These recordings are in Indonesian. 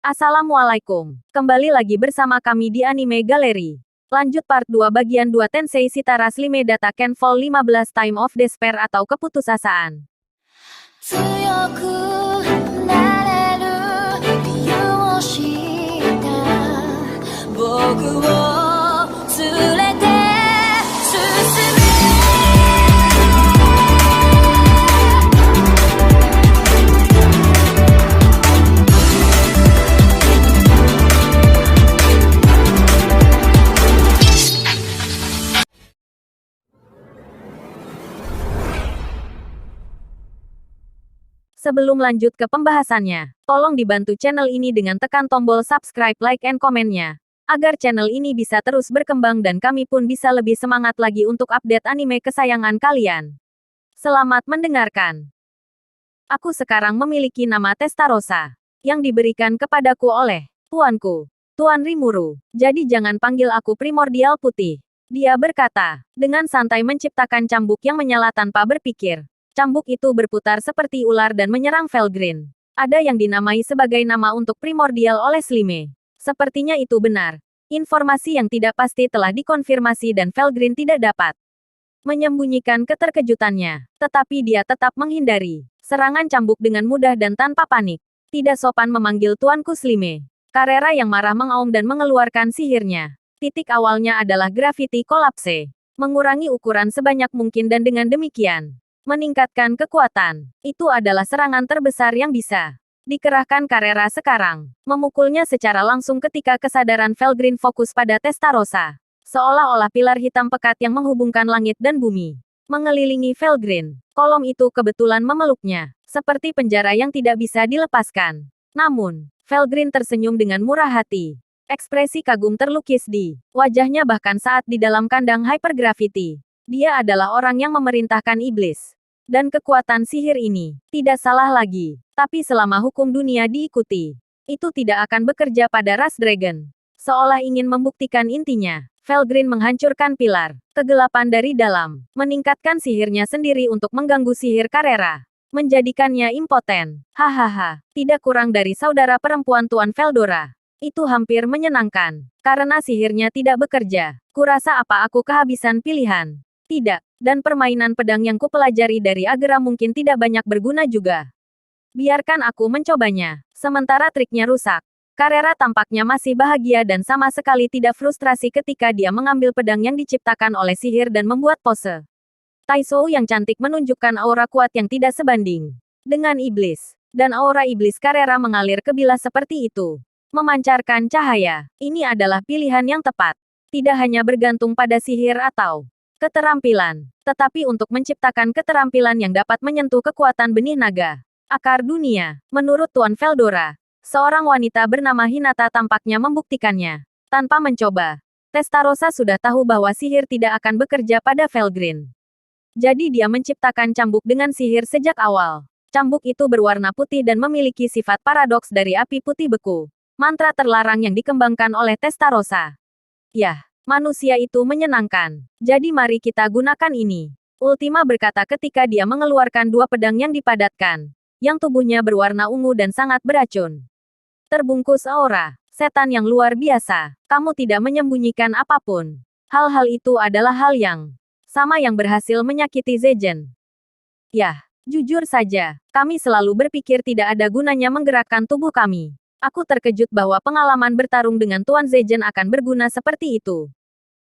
Assalamualaikum. Kembali lagi bersama kami di Anime Gallery. Lanjut part 2 bagian 2 Tensei Shitara Slime Data Canfall 15 Time of Despair atau keputusasaan. 強くなれる理由を知った僕を連れて進め Sebelum lanjut ke pembahasannya, tolong dibantu channel ini dengan tekan tombol subscribe, like, and komen-nya, agar channel ini bisa terus berkembang dan kami pun bisa lebih semangat lagi untuk update anime kesayangan kalian. Selamat mendengarkan. Aku sekarang memiliki nama Testarossa, yang diberikan kepadaku oleh tuanku, Tuan Rimuru. Jadi jangan panggil aku Primordial Putih. Dia berkata, dengan santai menciptakan cambuk yang menyala tanpa berpikir. Cambuk itu berputar seperti ular dan menyerang Felgreen. Ada yang dinamai sebagai nama untuk primordial oleh Slime. Sepertinya itu benar. Informasi yang tidak pasti telah dikonfirmasi dan Felgreen tidak dapat menyembunyikan keterkejutannya. Tetapi dia tetap menghindari serangan cambuk dengan mudah dan tanpa panik. Tidak sopan memanggil tuanku Slime. Carrera yang marah mengaum dan mengeluarkan sihirnya. Titik awalnya adalah Gravity Collapse. Mengurangi ukuran sebanyak mungkin dan dengan demikian meningkatkan kekuatan. Itu adalah serangan terbesar yang bisa dikerahkan Carrera sekarang. Memukulnya secara langsung ketika kesadaran Felgreen fokus pada Testarossa. Seolah-olah pilar hitam pekat yang menghubungkan langit dan bumi mengelilingi Felgreen. Kolom itu kebetulan memeluknya, seperti penjara yang tidak bisa dilepaskan. Namun, Felgreen tersenyum dengan murah hati. Ekspresi kagum terlukis di wajahnya bahkan saat di dalam kandang hypergravity. Dia adalah orang yang memerintahkan iblis. Dan kekuatan sihir ini tidak salah lagi. Tapi selama hukum dunia diikuti, itu tidak akan bekerja pada ras dragon. Seolah ingin membuktikan intinya, Felgreen menghancurkan pilar kegelapan dari dalam, meningkatkan sihirnya sendiri untuk mengganggu sihir Carrera, menjadikannya impoten. Hahaha, tidak kurang dari saudara perempuan Tuan Veldora. Itu hampir menyenangkan. Karena sihirnya tidak bekerja, kurasa apa aku kehabisan pilihan. Tidak, dan permainan pedang yang kupelajari dari Agera mungkin tidak banyak berguna juga. Biarkan aku mencobanya. Sementara triknya rusak. Carrera tampaknya masih bahagia dan sama sekali tidak frustrasi ketika dia mengambil pedang yang diciptakan oleh sihir dan membuat pose Taishou yang cantik menunjukkan aura kuat yang tidak sebanding dengan iblis. Dan aura iblis Carrera mengalir ke bilah seperti itu, memancarkan cahaya. Ini adalah pilihan yang tepat. Tidak hanya bergantung pada sihir atau keterampilan, tetapi untuk menciptakan keterampilan yang dapat menyentuh kekuatan benih naga. Akar dunia, menurut Tuan Veldora, seorang wanita bernama Hinata tampaknya membuktikannya. Tanpa mencoba, Testarossa sudah tahu bahwa sihir tidak akan bekerja pada Felgreen. Jadi dia menciptakan cambuk dengan sihir sejak awal. Cambuk itu berwarna putih dan memiliki sifat paradoks dari api putih beku. Mantra terlarang yang dikembangkan oleh Testarossa. Yah. Manusia itu menyenangkan. Jadi mari kita gunakan ini. Ultima berkata ketika dia mengeluarkan dua pedang yang dipadatkan. Yang tubuhnya berwarna ungu dan sangat beracun. Terbungkus aura. Setan yang luar biasa. Kamu tidak menyembunyikan apapun. Hal-hal itu adalah hal yang sama yang berhasil menyakiti Zegen. Yah, jujur saja. Kami selalu berpikir tidak ada gunanya menggerakkan tubuh kami. Aku terkejut bahwa pengalaman bertarung dengan Tuan Zegen akan berguna seperti itu.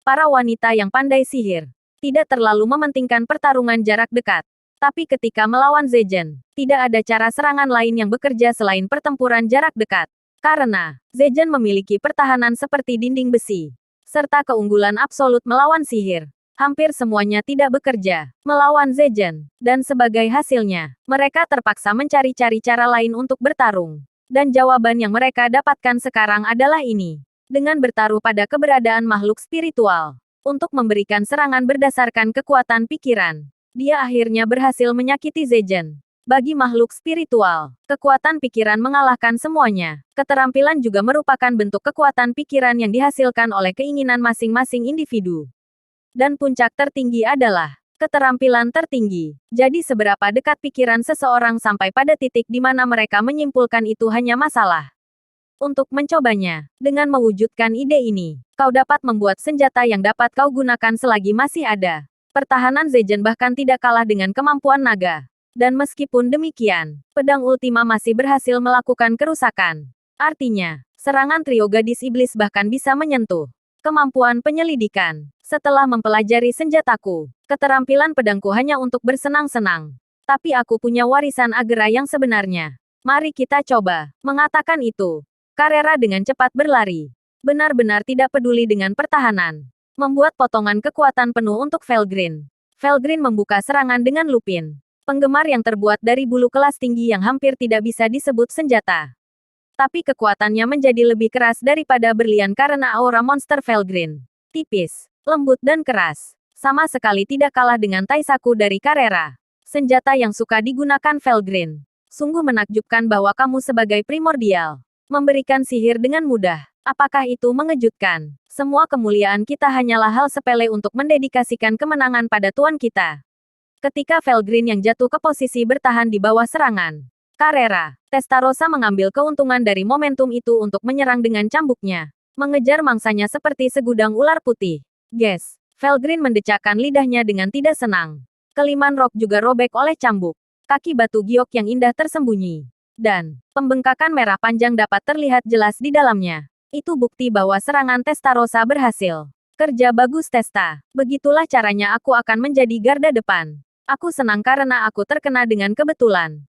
Para wanita yang pandai sihir tidak terlalu mementingkan pertarungan jarak dekat. Tapi ketika melawan Zegen, tidak ada cara serangan lain yang bekerja selain pertempuran jarak dekat. Karena Zegen memiliki pertahanan seperti dinding besi, serta keunggulan absolut melawan sihir. Hampir semuanya tidak bekerja melawan Zegen. Dan sebagai hasilnya, mereka terpaksa mencari-cari cara lain untuk bertarung. Dan jawaban yang mereka dapatkan sekarang adalah ini. Dengan bertaruh pada keberadaan makhluk spiritual. Untuk memberikan serangan berdasarkan kekuatan pikiran. Dia akhirnya berhasil menyakiti Zegen. Bagi makhluk spiritual, kekuatan pikiran mengalahkan semuanya. Keterampilan juga merupakan bentuk kekuatan pikiran yang dihasilkan oleh keinginan masing-masing individu. Dan puncak tertinggi adalah keterampilan tertinggi. Jadi seberapa dekat pikiran seseorang sampai pada titik di mana mereka menyimpulkan itu hanya masalah Untuk mencobanya, dengan mewujudkan ide ini, kau dapat membuat senjata yang dapat kau gunakan selagi masih ada. Pertahanan Zhejian bahkan tidak kalah dengan kemampuan naga. Dan meskipun demikian, pedang Ultima masih berhasil melakukan kerusakan. Artinya, serangan trio gadis iblis bahkan bisa menyentuh kemampuan penyelidikan. Setelah mempelajari senjataku, keterampilan pedangku hanya untuk bersenang-senang. Tapi aku punya warisan Agera yang sebenarnya. Mari kita coba. Mengatakan itu, Carrera dengan cepat berlari. Benar-benar tidak peduli dengan pertahanan. Membuat potongan kekuatan penuh untuk Felgrin. Felgrin membuka serangan dengan Lupin. Penggemar yang terbuat dari bulu kelas tinggi yang hampir tidak bisa disebut senjata. Tapi kekuatannya menjadi lebih keras daripada berlian karena aura monster Felgrin. Tipis, lembut dan keras. Sama sekali tidak kalah dengan Taisaku dari Carrera. Senjata yang suka digunakan Felgrin. Sungguh menakjubkan bahwa kamu sebagai primordial memberikan sihir dengan mudah. Apakah itu mengejutkan? Semua kemuliaan kita hanyalah hal sepele untuk mendedikasikan kemenangan pada tuan kita. Ketika Felgrin yang jatuh ke posisi bertahan di bawah serangan Carrera, Testarossa mengambil keuntungan dari momentum itu untuk menyerang dengan cambuknya. Mengejar mangsanya seperti segudang ular putih. Ges! Felgrin mendecakkan lidahnya dengan tidak senang. Keliman rok juga robek oleh cambuk. Kaki batu giok yang indah tersembunyi. Dan, pembengkakan merah panjang dapat terlihat jelas di dalamnya. Itu bukti bahwa serangan Testarossa berhasil. Kerja bagus Testa. Begitulah caranya aku akan menjadi garda depan. Aku senang karena aku terkena dengan kebetulan.